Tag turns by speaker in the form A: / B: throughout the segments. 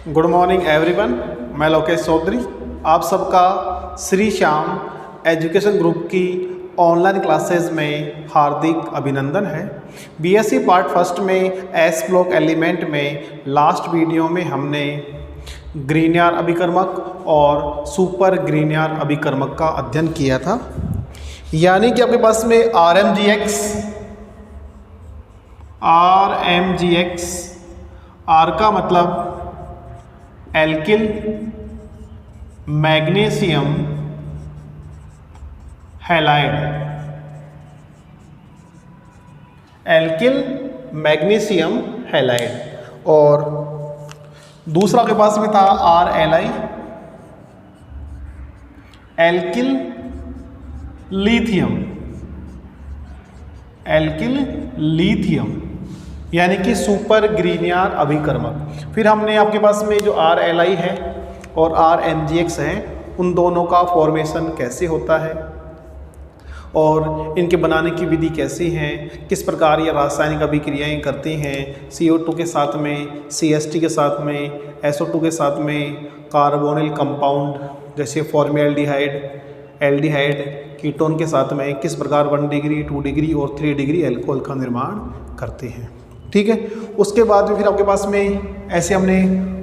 A: Good morning everyone. मैं लोकेश चौधरी, आप सबका श्री श्याम एजुकेशन ग्रुप की ऑनलाइन क्लासेस में हार्दिक अभिनंदन है। बीएससी पार्ट फर्स्ट में एस ब्लॉक एलिमेंट में लास्ट वीडियो में हमने ग्रीनयार अभिकर्मक और सुपर ग्रीनयार अभिकर्मक का अध्ययन किया था। यानी कि आपके पास में RMGX आर का मतलब alkyl magnesium halide, alkyl magnesium halide. और दूसरा के पास में था RLI alkyl lithium, alkyl lithium यानी कि सुपर ग्रीनयार अभिकर्मक। फिर हमने आपके पास में जो RLI है और RMGX है उन दोनों का फॉर्मेशन कैसे होता है और इनके बनाने की विधि कैसी है, किस प्रकार ये रासायनिक अभिक्रियाएं करती हैं CO2 के साथ में, CH3 के साथ में, SO2 के साथ में, कार्बोनिल कंपाउंड जैसे फॉर्मेल्डिहाइड, एल्डिहाइड, कीटोन के साथ में किस प्रकार 1 डिग्री 2 डिग्री और 3 डिग्री एल्कोहल का निर्माण करते हैं। ठीक है। उसके बाद में फिर आपके पास में ऐसे हमने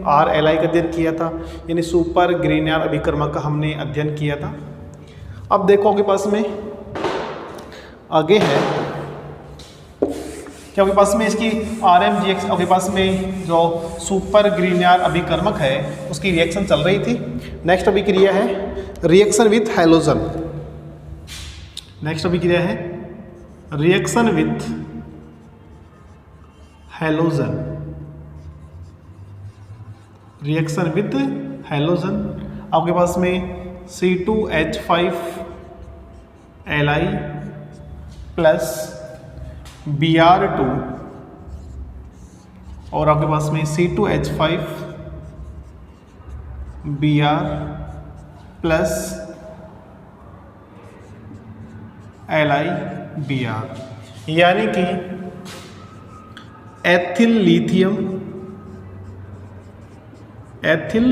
A: RLI का अध्ययन किया था, यानी सुपर ग्रीनयार अभिकर्मक का हमने अध्ययन किया था। अब देखो आपके पास में आगे है कि आपके पास में इसकी RMGX आपके पास में जो सुपर ग्रीनयार अभिकर्मक है उसकी रिएक्शन चल रही थी। नेक्स्ट अभिक्रिया है रिएक्शन विथ हैलोजन। नेक्स्ट अभिक्रिया है reaction with halogen, reaction with halogen. आपके पास में C2H5Li प्लस Br2 और आपके पास में C2H5Br प्लस LiBr यानी कि एथिल लिथियम, एथिल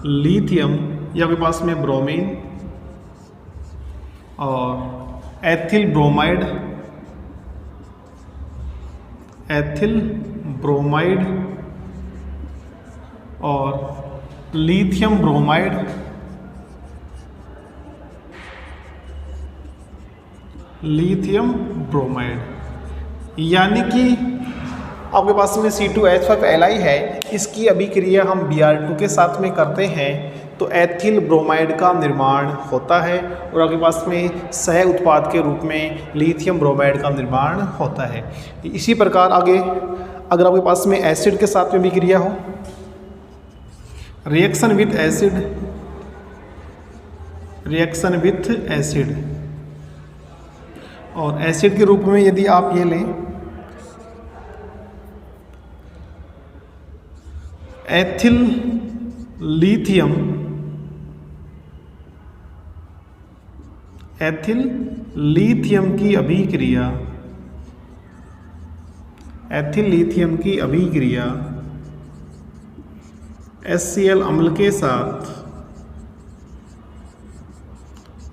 A: लिथियम या आपके पास में ब्रोमीन और एथिल ब्रोमाइड, एथिल ब्रोमाइड और लिथियम ब्रोमाइड, लिथियम ब्रोमाइड यानी कि आपके पास में C2H5Li है, इसकी अभिक्रिया हम Br2 के साथ में करते हैं तो एथिल ब्रोमाइड का निर्माण होता है और आपके पास में सह उत्पाद के रूप में लिथियम ब्रोमाइड का निर्माण होता है। इसी प्रकार आगे अगर आपके पास में एसिड के साथ में अभिक्रिया हो, reaction with acid, reaction with acid और एसिड के रूप में यदि आप ये लें एथिल लिथियम, एथिल लिथियम की अभिक्रिया, एथिल लिथियम की अभिक्रिया HCl अम्ल के साथ,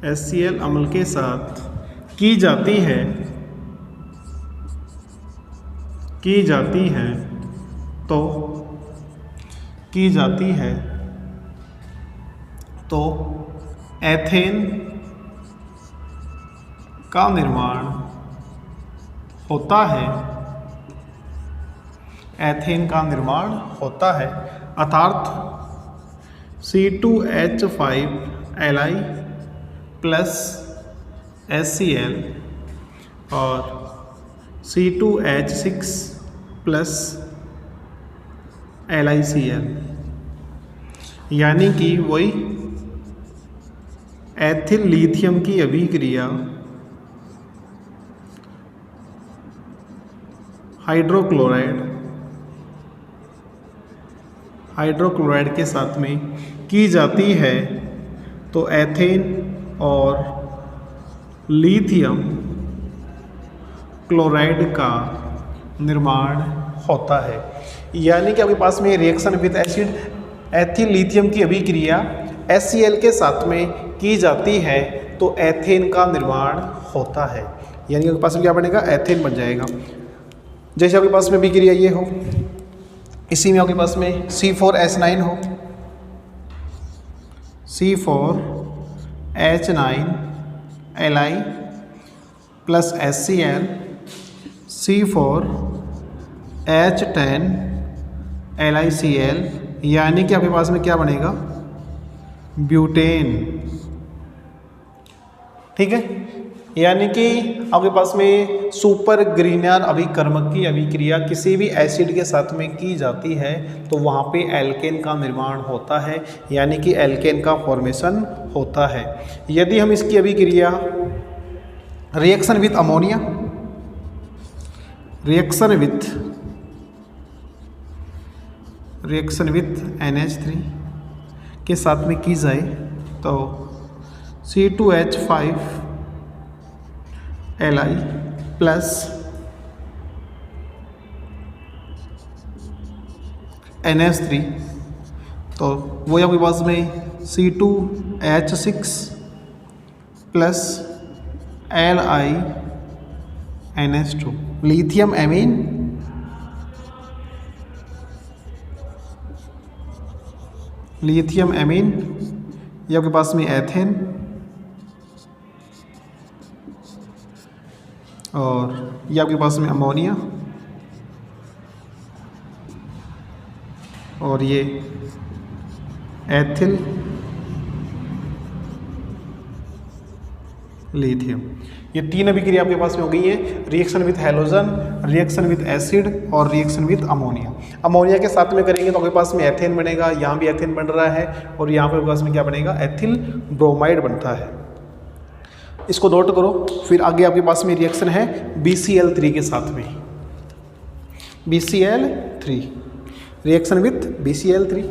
A: HCl अम्ल के साथ की जाती है, की जाती है तो की जाती है तो एथेन का निर्माण होता है, एथेन का निर्माण होता है। अर्थात C2H5Li प्लस HCl और C2H6 प्लस LiCl यानी कि वही एथिल लिथियम की अभिक्रिया हाइड्रोक्लोराइड, हाइड्रोक्लोराइड के साथ में की जाती है तो एथेन और लिथियम क्लोराइड का निर्माण होता है। यानी कि आपके पास में reaction with acid ethyl lithium की अभिक्रिया HCl के साथ में की जाती है तो एथेन का निर्माण होता है। यानी कि आपके पास में क्या बनेगा, एथेन बन जाएगा। जैसे आपके पास में अभिक्रिया ये हो, इसी में आपके पास में C4H9 हो, C4H9Li प्लस HCl C4H10LiCl, यानी कि आपके पास में क्या बनेगा, ब्यूटेन। ठीक है, यानी कि आपके पास में सुपर ग्रीनियर अभिकर्मक की अभिक्रिया किसी भी एसिड के साथ में की जाती है तो वहाँ पे एल्केन का निर्माण होता है, यानी कि एल्केन का फॉर्मेशन होता है। यदि हम इसकी अभिक्रिया reaction with ammonia, reaction with NH3 के साथ में की जाए तो C2H5Li प्लस NH3, तो वो आपके पास में C2H6 plus LiNH2 lithium amine ये आपके पास में एथेन, और ये आपके पास में अमोनिया, और ये एथिल लिथियम। ये तीन अभिक्रिया आपके पास में हो गई है, reaction with halogen, reaction with acid और रिएक्शन विथ अमोनिया। अमोनिया के साथ में करेंगे तो आपके पास में एथेन बनेगा, यहाँ भी एथेन बन रहा है, और यहाँ पे आपके पास में क्या बनेगा, एथिल ब्रोमाइड बनता है। इसको नोट करो। फिर आगे आपके पास में रिएक्शन है BCl3 के साथ में, BCl3 reaction with BCl3।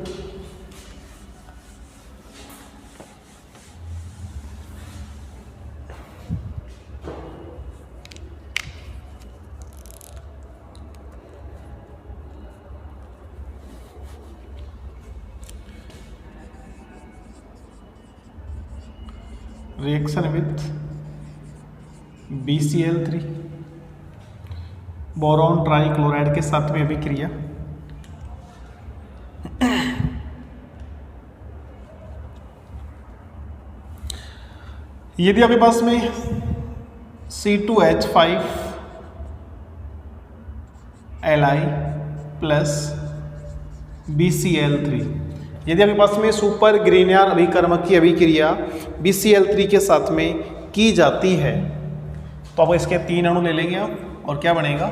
A: Reaction with BCl3 boron trichloride के साथ में अभिक्रिया यदि आपके पास में C2H5Li प्लस BCl3, यदि आपके पास में सुपर ग्रीनियर अभिकर्मक की अभिक्रिया BCl3 के साथ में की जाती है तो आप इसके 3 अणु ले लेंगे आप, और क्या बनेगा,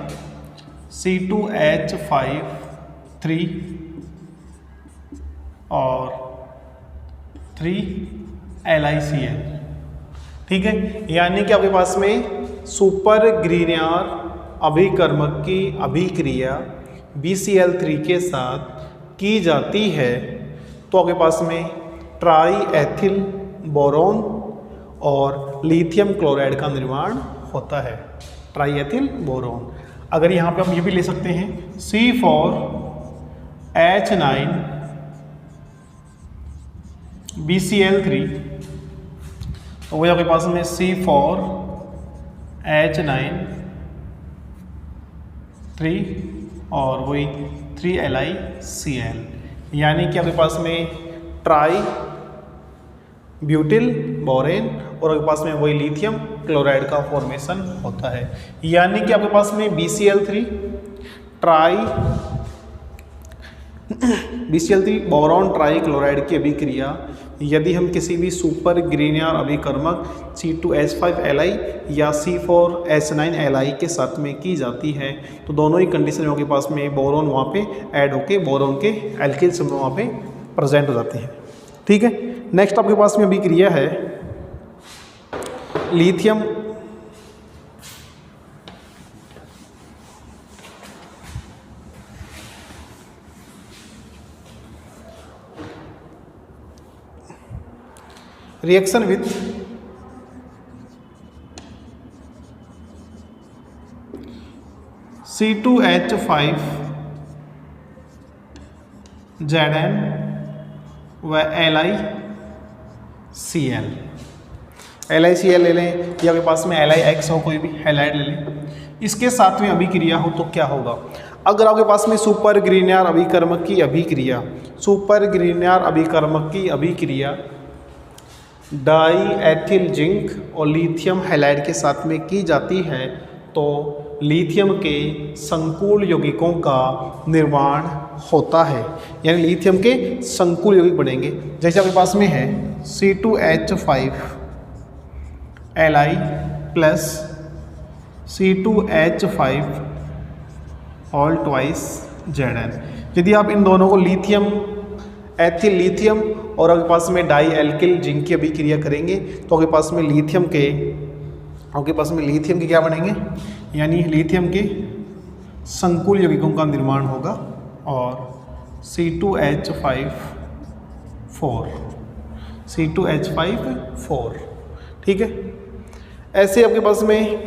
A: C2H5 और 3LiCl। ठीक है, यानी कि आपके पास में सुपर ग्रीनियर अभिकर्मक की अभिक्रिया BCl3 के साथ की जाती है तो आपके पास में ट्राई एथिल बोरोन और लिथियम क्लोराइड का निर्माण होता है, ट्राई एथिल बोरोन। अगर यहाँ पे हम ये भी ले सकते हैं C4H9 BCl3, तो वही आपके पास में C4H9 और वही 3LiCl, यानी कि आपके पास में ट्राई ब्यूटिल बोरेन और आपके पास में वही लिथियम क्लोराइड का फॉर्मेशन होता है। यानी कि आपके पास में BCl3 बोरॉन ट्राई क्लोराइड की अभिक्रिया यदि हम किसी भी सुपर ग्रीनियर अभिकर्मक C2H5Li या C4H9Li के साथ में की जाती है तो दोनों ही कंडीशन में आपके पास में बोरॉन वहाँ पे ऐड होके बोरॉन के एल्किल समूह वहाँ पे प्रेजेंट हो जाते हैं। ठीक है, नेक्स्ट आपके पास में अभिक्रिया है lithium reaction with C2H5 Zn व LiCl। LiCl ले लें या आपके पास में LiX हो, कोई भी हैलाइड ले लें, इसके साथ में अभिक्रिया हो तो क्या होगा। अगर आपके पास में सुपर ग्रीनियर अभिकर्मक की अभिक्रिया, सुपर ग्रीनियर अभिकर्मक की अभिक्रिया डाई एथिल जिंक और लिथियम हैलाइड के साथ में की जाती है तो लिथियम के संकुल यौगिकों का निर्माण होता है, यानी लिथियम के संकुल यौगिक बनेंगे। जैसे आपके पास में है C2H5Li plus C2H5 all twice Zn। यदि आप इन दोनों को लिथियम, एथिल लिथियम और आपके पास में डाई एल्किल जिंक की अभिक्रिया करेंगे तो आपके पास में लिथियम के क्या बनेंगे, यानी लिथियम के संकुल यौगिकों का निर्माण होगा और C2H5 ठीक है। ऐसे आपके पास में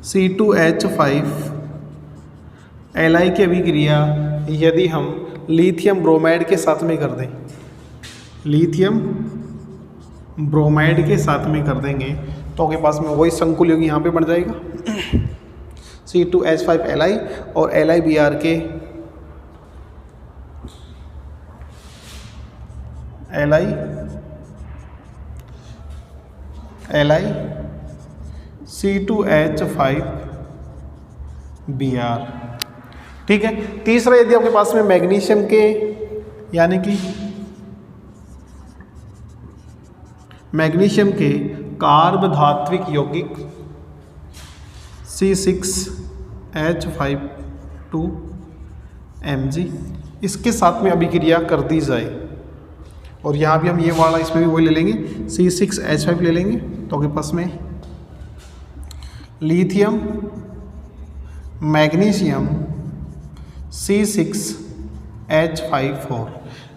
A: C2H5Li की अभिक्रिया यदि हम लिथियम ब्रोमाइड के साथ में कर दें, लिथियम ब्रोमाइड के साथ में कर देंगे तो आपके पास में वही संकुल यौगिक यहाँ पे बन जाएगा C2H5Li और LiBr के C2H5Br। ठीक है। तीसरा, यदि आपके पास में मैग्नीशियम के, यानी कि मैग्नीशियम के कार्ब धात्विक यौगिक C6H52Mg इसके साथ में अभिक्रिया कर दी जाए, और यहाँ भी हम ये वाला, इसमें भी वही ले लेंगे, C6H5 ले लेंगे तो आपके पास में लिथियम मैग्नीशियम C6H54,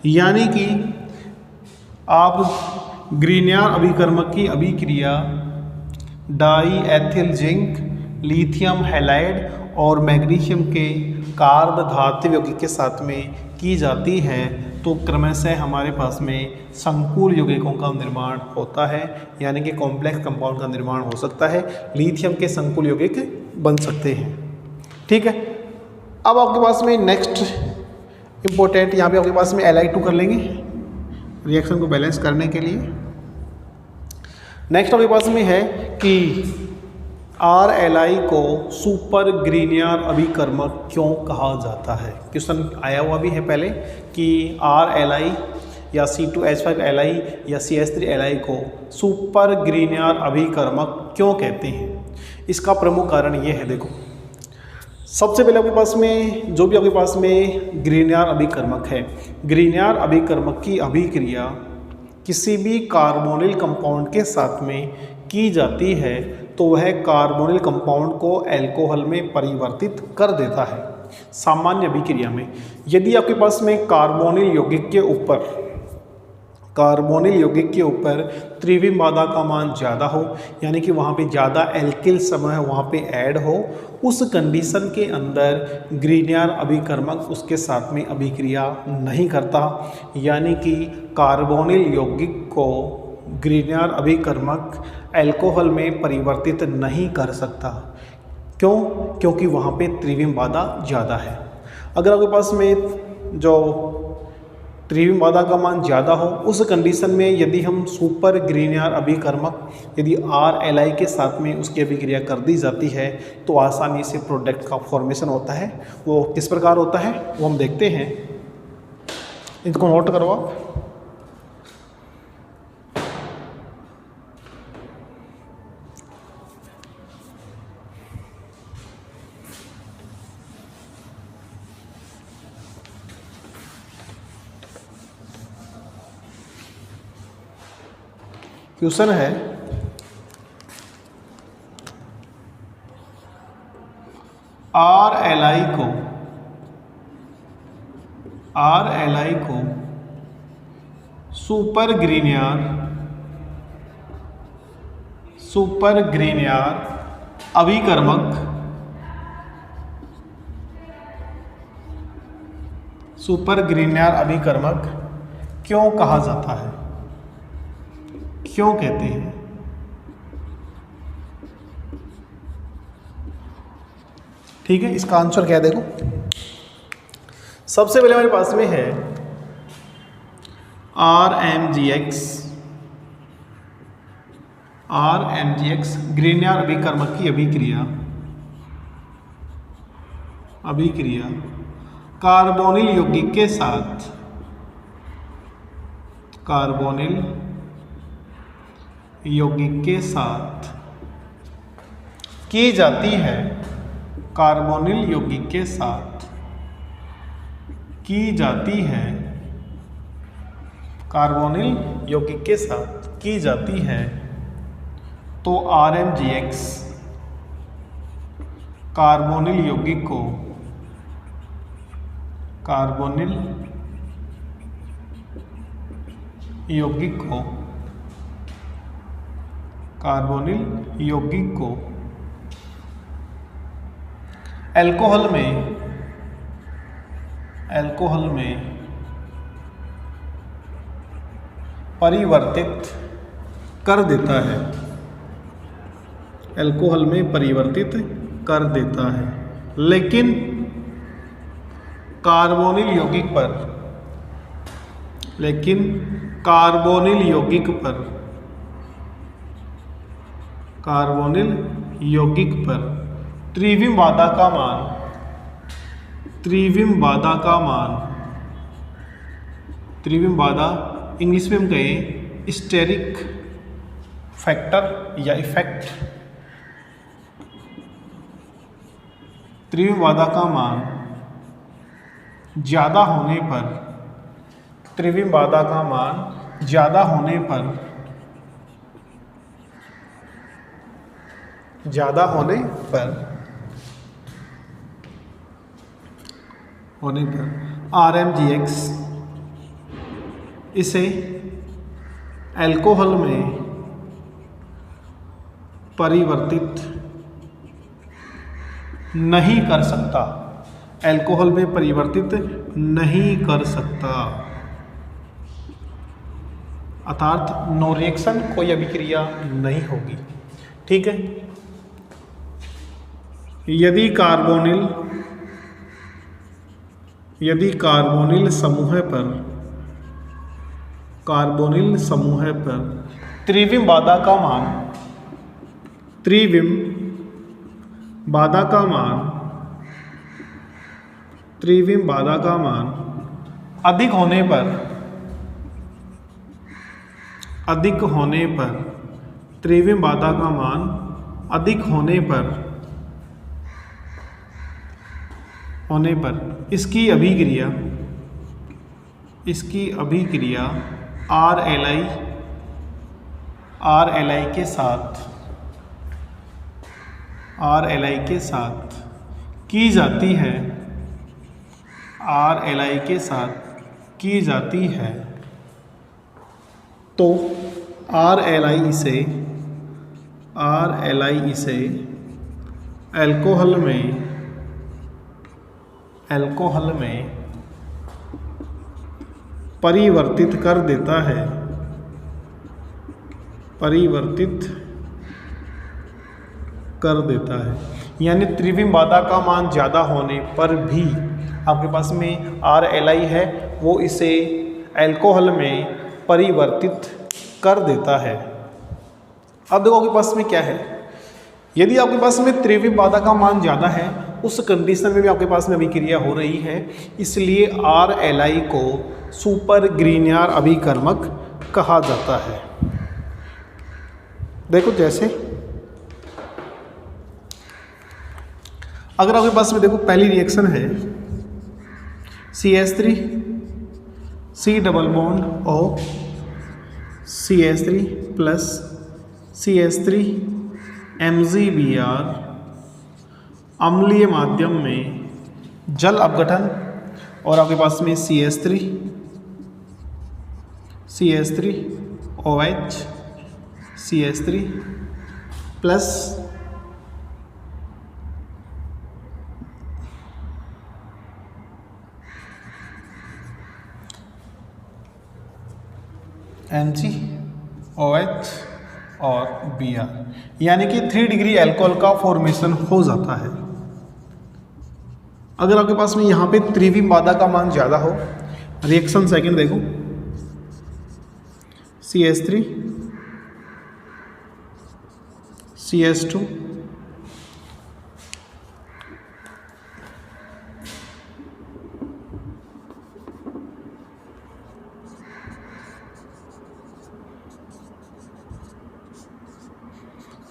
A: यानी कि आप ग्रीनियर अभिकर्मक की अभिक्रिया die ethyl zinc, lithium halide और मैग्नीशियम के कार्ब धात्विक यौगिक के साथ में की जाती है तो क्रमशः हमारे पास में संकुल यौगिकों का निर्माण होता है, यानी कि कॉम्प्लेक्स कंपाउंड का निर्माण हो सकता है, लिथियम के संकुल यौगिक बन सकते हैं। ठीक है। अब आपके पास में नेक्स्ट इम्पोर्टेंट, यहाँ पे आपके पास में Li2 कर लेंगे रिएक्शन को बैलेंस करने के लिए। नेक्स्ट आपके पास में है कि RLi को सुपर ग्रीनियर अभिकर्मक क्यों कहा जाता है। क्वेश्चन आया हुआ भी है पहले कि RLi या C2H5Li या CH3Li को सुपर ग्रीनियर अभिकर्मक क्यों कहते हैं। इसका प्रमुख कारण ये है, देखो सबसे पहले आपके पास में जो भी आपके पास में ग्रीनियर अभिकर्मक है, ग्रीनियर अभिकर्मक की अभिक्रिया किसी भी कार्बोनिल कंपाउंड के साथ में की जाती है तो वह कार्बोनिल कंपाउंड को अल्कोहल में परिवर्तित कर देता है। सामान्य अभिक्रिया में यदि आपके पास में कार्बोनिल यौगिक के ऊपर त्रिविम बाधा का मान ज़्यादा हो, यानी कि वहाँ पे ज़्यादा एल्किल समूह वहाँ पे ऐड हो, उस कंडीशन के अंदर ग्रीनियर अभिकर्मक उसके साथ में अभिक्रिया नहीं करता, यानी कि कार्बोनिल यौगिक को ग्रीनियर अभिकर्मक अल्कोहल में परिवर्तित नहीं कर सकता। क्यों? क्योंकि वहाँ पे त्रिविम बाधा ज़्यादा है। अगर आपके पास में जो त्रिविम बाधा का मान ज़्यादा हो, उस कंडीशन में यदि हम सुपर ग्रीनियर अभिकर्मक यदि RLi के साथ में उसकी अभिक्रिया कर दी जाती है तो आसानी से प्रोडक्ट का फॉर्मेशन होता है। वो किस प्रकार होता है वो हम देखते हैं, इनको नोट करो आप। क्वेश्चन है RLi को सुपर ग्रीनियर अभिकर्मक सुपर ग्रीनियर अभिकर्मक क्यों कहा जाता है, क्यों कहते हैं? ठीक है, इसका आंसर क्या है देखो। सबसे पहले हमारे पास में है RMGX ग्रीनियर अभिकर्मक की अभिक्रिया कार्बोनिल यौगिक के साथ की जाती है। कार्बोनिल यौगिक के साथ की जाती है तो RMGX कार्बोनिल यौगिक को अल्कोहल में परिवर्तित कर देता है, लेकिन कार्बोनिल यौगिक पर त्रिविम बाधा इंग्लिश में हम कहें स्टेरिक फैक्टर या इफेक्ट, त्रिविम बाधा का मान ज्यादा होने पर RMGX इसे अल्कोहल में परिवर्तित नहीं कर सकता, अर्थात नो रिएक्शन, कोई अभिक्रिया नहीं होगी। ठीक है, यदि कार्बोनिल समूह पर त्रिविम बाधा का मान अधिक होने पर त्रिविम बाधा का मान अधिक होने पर इसकी अभिक्रिया RLI के साथ की जाती है, तो RLI इसे अल्कोहल में परिवर्तित कर देता है। यानी त्रिविम बाधा का मान ज़्यादा होने पर भी आपके पास में RLI है, वो इसे अल्कोहल में परिवर्तित कर देता है। अब देखो आपके पास में क्या है, यदि आपके पास में त्रिविम बाधा का मान ज़्यादा है, उस कंडीशन में भी आपके पास में अभिक्रिया हो रही है, इसलिए RLI को सुपर ग्रीनियर अभिकर्मक कहा जाता है। देखो जैसे अगर आपके पास में देखो पहली रिएक्शन है CH3 C double bond O CH3 plus CH3 MgBr अम्लीय माध्यम में जल अपघटन, और आपके पास में CH3 OH CH3 plus MgOH और Br, यानी कि 3 डिग्री अल्कोहल का फॉर्मेशन हो जाता है। अगर आपके पास में यहाँ पे त्रिविम बाधा का मान ज़्यादा हो, रिएक्शन सेकंड देखो, CH3 CH2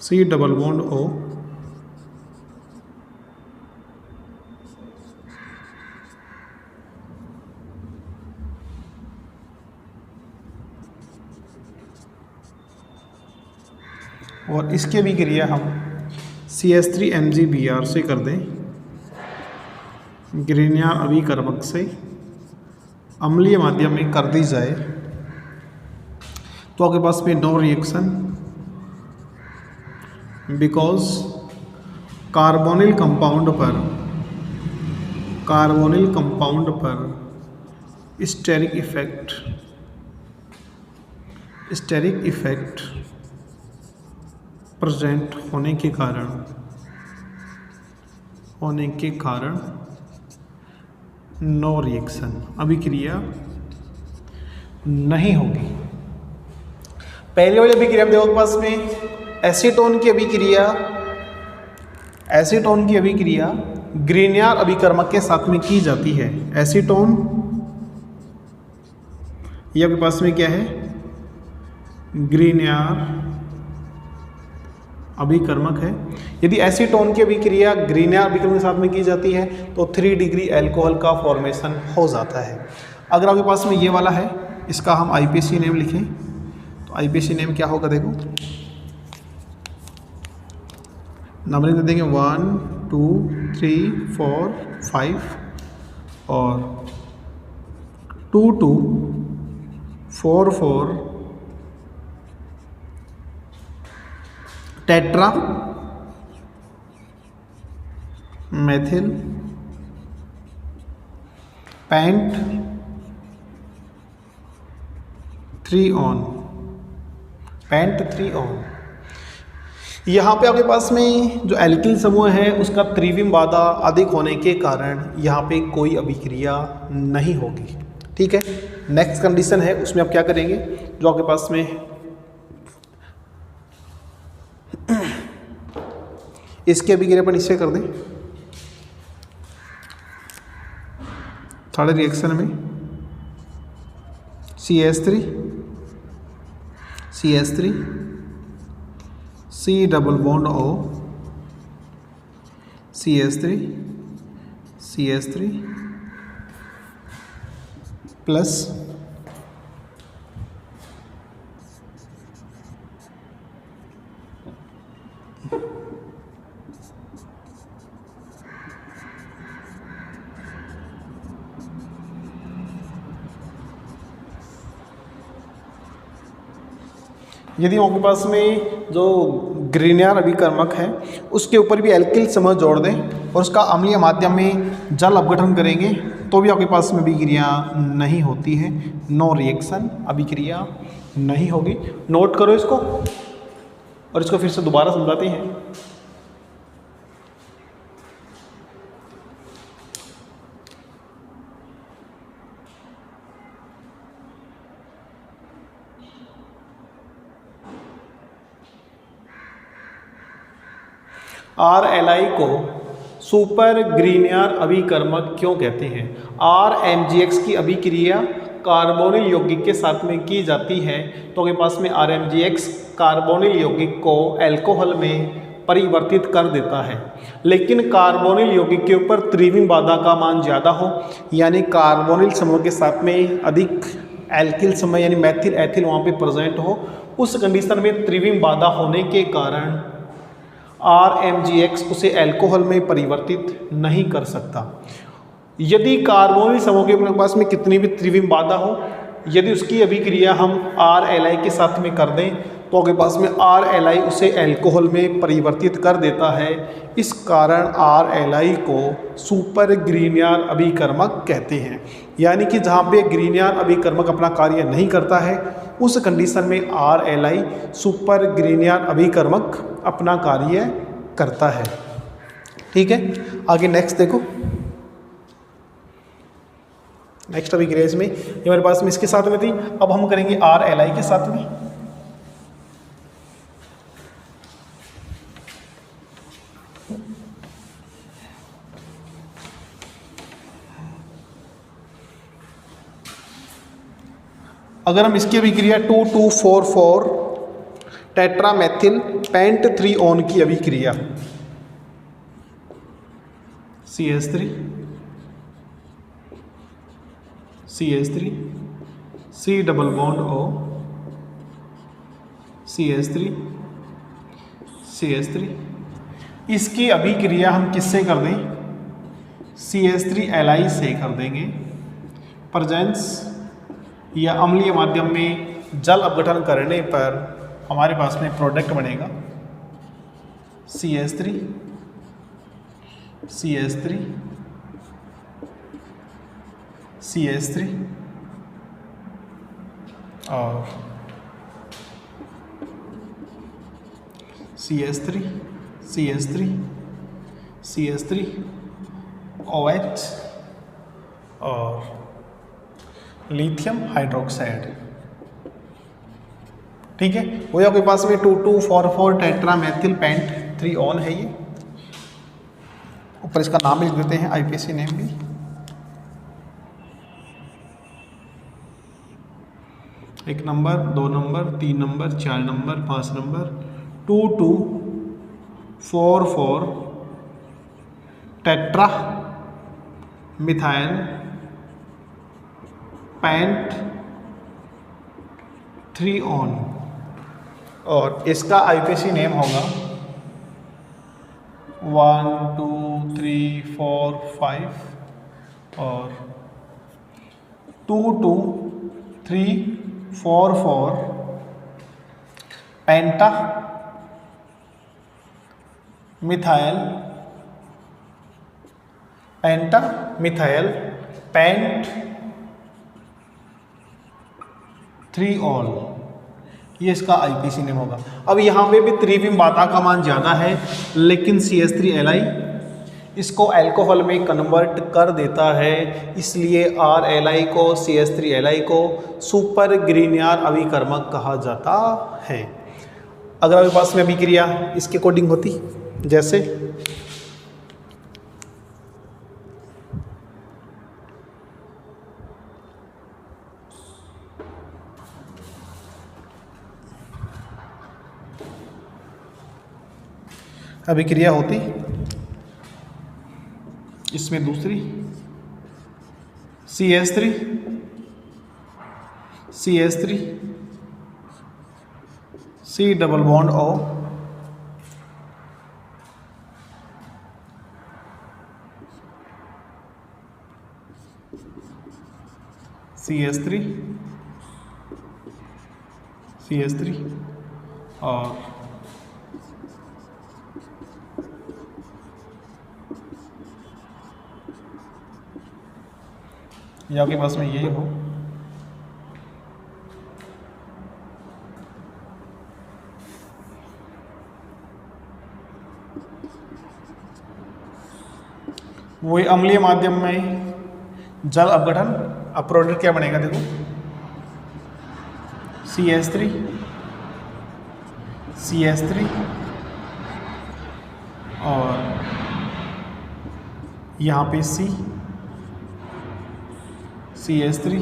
A: C double bond O और इसके भी क्रिया हम CH3 MgBr से कर दें, ग्रीनियर अभिकर्मक से अम्लीय माध्यम में कर दी जाए, तो आपके पास में no reaction, because carbonyl compound पर स्टेरिक इफेक्ट प्रेजेंट होने के कारण नो रिएक्शन, अभिक्रिया नहीं होगी। पहले वाली अभिक्रिया में देखो पास में एसीटोन की अभिक्रिया ग्रीनियर अभिकर्मक के साथ में की जाती है। एसीटोन ये आपके पास में क्या है, ग्रीनियर अभिकर्मक है। यदि एसीटोन की अभिक्रिया ग्रीनियर अभिकर्मक के साथ में की जाती है तो 3 डिग्री अल्कोहल का फॉर्मेशन हो जाता है। अगर आपके पास में ये वाला है, इसका हम IPC नेम लिखें, तो IPC नेम क्या होगा देखो, नंबरिंग दे देंगे 1 2 3 4 5 और 2 2 4 4 टेट्रा मेथिल पेंट 3 ऑन। यहाँ पे आपके पास में जो एल्किल समूह है उसका त्रिविम बाधा अधिक होने के कारण यहाँ पे कोई अभिक्रिया नहीं होगी। ठीक है, नेक्स्ट कंडीशन है, उसमें आप क्या करेंगे, जो आपके पास में इसके अभिक्रिया पर निश्चय कर दें। थर्ड रिएक्शन में CH3 C double bond O CH3 plus यदि आपके पास में जो ग्रीनियर अभिकर्मक है उसके ऊपर भी एल्किल समूह जोड़ दें और उसका अम्लीय माध्यम में जल अपघटन करेंगे तो भी आपके पास में अभिक्रिया नहीं होती है, नो रिएक्शन, अभिक्रिया नहीं होगी। नोट करो इसको और इसको फिर से दोबारा समझाते हैं। RLI को सुपर ग्रीनियर अभिकर्मक क्यों कहते हैं? RMgX की अभिक्रिया कार्बोनिल यौगिक के साथ में की जाती है तो आपके पास में RMgX कार्बोनिल यौगिक को अल्कोहल में परिवर्तित कर देता है, लेकिन कार्बोनिल यौगिक के ऊपर त्रिविम बाधा का मान ज़्यादा हो, यानी कार्बोनिल समूह के साथ में अधिक एल्किल समूह यानी मैथिल एथिल वहाँ पे प्रेजेंट हो, उस कंडीशन में त्रिविम बाधा होने के कारण RMgX उसे अल्कोहल में परिवर्तित नहीं कर सकता। यदि कार्बोनिल समूह के पास में कितनी भी त्रिविम बाधा हो, यदि उसकी अभिक्रिया हम RLI के साथ में कर दें तो आपके पास में RLI उसे अल्कोहल में परिवर्तित कर देता है। इस कारण RLI को सुपर ग्रीनियर अभिकर्मक कहते हैं, यानी कि जहाँ पे ग्रीनियर अभिकर्मक अपना कार्य नहीं करता है उस कंडीशन में RLI सुपर ग्रीनियर अभिकर्मक अपना कार्य करता है। ठीक है, आगे नेक्स्ट देखो। नेक्स्ट अभिक्रिया इसमें ये हमारे पास में इसके साथ में थी, अब हम करेंगे RLI के साथ में। अगर हम इसकी अभिक्रिया 2244 टेट्रामेथिल पेंट 3 ऑन की अभिक्रिया CH3 CH3 C double bond O CH3 CH3, इसकी अभिक्रिया हम किससे कर दें? CH3Li से कर देंगे। प्रेजेंस या अम्लीय माध्यम में जल अपघटन करने पर हमारे पास में प्रोडक्ट बनेगा CH3 CH3 CH3 और CH3 CH3 CH3 OH और लिथियम हाइड्रोक्साइड। ठीक है, वो आपके पास में 2244 टेट्रामेथिल पेंट 3 ऑन है। ये ऊपर इसका नाम लिख देते हैं, IPC नेम भी। एक number, 2 number, 3 number, 4 number, 5 number 2244 tetra methyl paint 3 on और इसका IPC नेम होगा 1 2 3 4 5 और 22344 पेंटा मिथाइल पेंट 3 ऑल, ये इसका IPC नेम होगा। अब यहाँ पे भी त्रिविम बाधा का मान ज़्यादा है, लेकिन CH3Li इसको अल्कोहल में कन्वर्ट कर देता है, इसलिए RLI को CH3Li को सुपर ग्रीनियर अभिकर्मक कहा जाता है। अगर आपके पास में अभिक्रिया इसके अकॉर्डिंग होती, जैसे अभिक्रिया होती इसमें दूसरी CH3 C double bond O CH3 और या आपके पास में ये हो, वही अम्लीय माध्यम में जल अपघटन। अब प्रोडक्ट क्या बनेगा, देखो CH3 और यहाँ पे CH3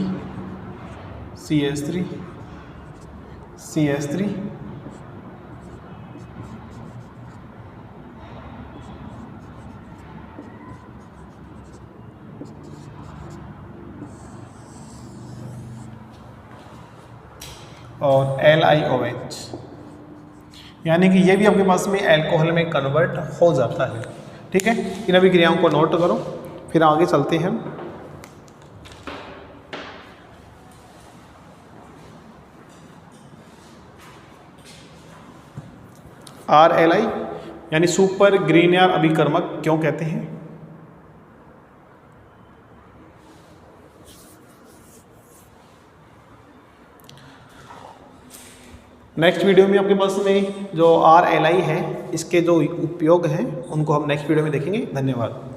A: और LiOH, यानी कि ये भी आपके पास में अल्कोहल में कन्वर्ट हो जाता है। ठीक है, इन अभिक्रियाओं को नोट करो, फिर आगे चलते हैं। RLI यानी सुपर ग्रीनियर अभिकर्मक क्यों कहते हैं? नेक्स्ट वीडियो में आपके पास में जो RLI है इसके जो उपयोग हैं उनको हम नेक्स्ट वीडियो में देखेंगे। धन्यवाद।